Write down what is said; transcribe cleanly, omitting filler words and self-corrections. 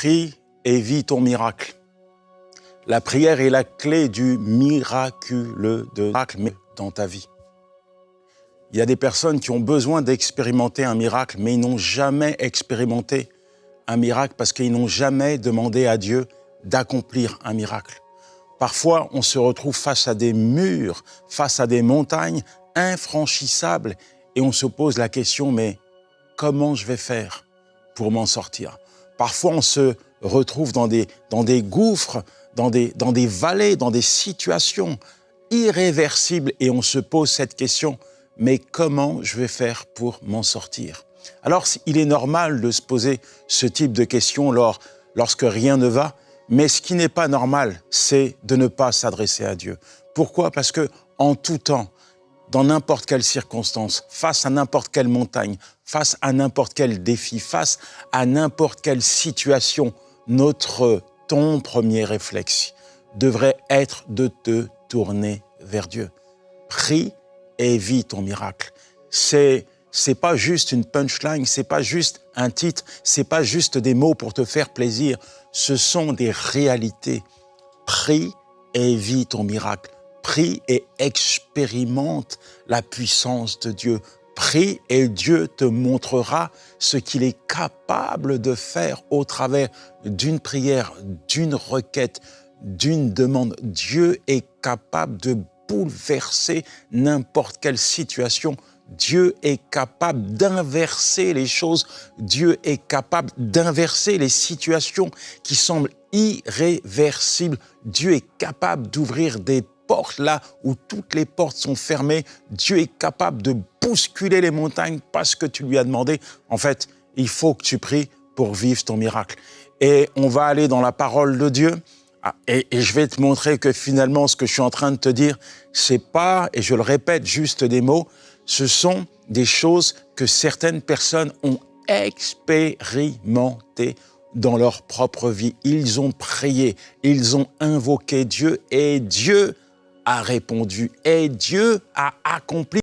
Prie et vis ton miracle. La prière est la clé du miraculeux miracle dans ta vie. Il y a des personnes qui ont besoin d'expérimenter un miracle, mais ils n'ont jamais expérimenté un miracle parce qu'ils n'ont jamais demandé à Dieu d'accomplir un miracle. Parfois, on se retrouve face à des murs, face à des montagnes infranchissables et on se pose la question, mais comment je vais faire pour m'en sortir? Parfois, on se retrouve dans des gouffres, dans des vallées, dans des situations irréversibles et on se pose cette question, mais comment je vais faire pour m'en sortir? Alors, il est normal de se poser ce type de questions lorsque rien ne va, mais ce qui n'est pas normal, c'est de ne pas s'adresser à Dieu. Pourquoi? Parce que en tout temps, dans n'importe quelle circonstance, face à n'importe quelle montagne, face à n'importe quel défi, face à n'importe quelle situation, ton premier réflexe devrait être de te tourner vers Dieu. Prie et vis ton miracle. C'est pas juste une punchline, c'est pas juste un titre, c'est pas juste des mots pour te faire plaisir. Ce sont des réalités. Prie et vis ton miracle. Prie et expérimente la puissance de Dieu. Prie et Dieu te montrera ce qu'il est capable de faire au travers d'une prière, d'une requête, d'une demande. Dieu est capable de bouleverser n'importe quelle situation. Dieu est capable d'inverser les choses. Dieu est capable d'inverser les situations qui semblent irréversibles. Dieu est capable d'ouvrir des portes là où toutes les portes sont fermées. Dieu est capable de bousculer les montagnes parce que tu lui as demandé. En fait, il faut que tu pries pour vivre ton miracle. Et on va aller dans la parole de Dieu. Et je vais te montrer que finalement, ce que je suis en train de te dire, c'est pas, et je le répète, juste des mots, ce sont des choses que certaines personnes ont expérimentées dans leur propre vie. Ils ont prié, ils ont invoqué Dieu et Dieu a répondu et Dieu a accompli